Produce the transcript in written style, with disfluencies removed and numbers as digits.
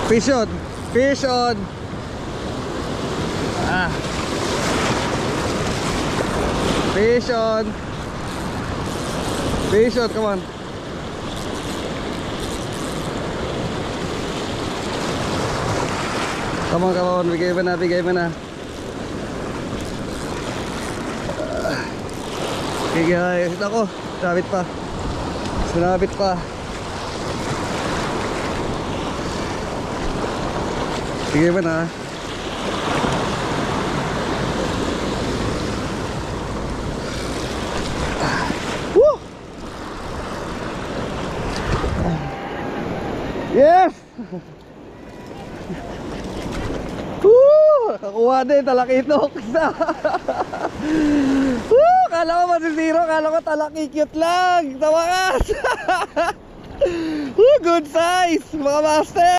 Fish on. Fish on. Ah. Fish on. Fish on, come on. Come on, bigay mo na, bigay mo na. Okay guys, ito ako. Sinabit pa. Sinabit pa. Bigay mo na. Woo! Yes! Nakakuha din, talakitok. Kala ko masisiro, kala ko talaki-cute lang. Sa wakas. Good size, mga master.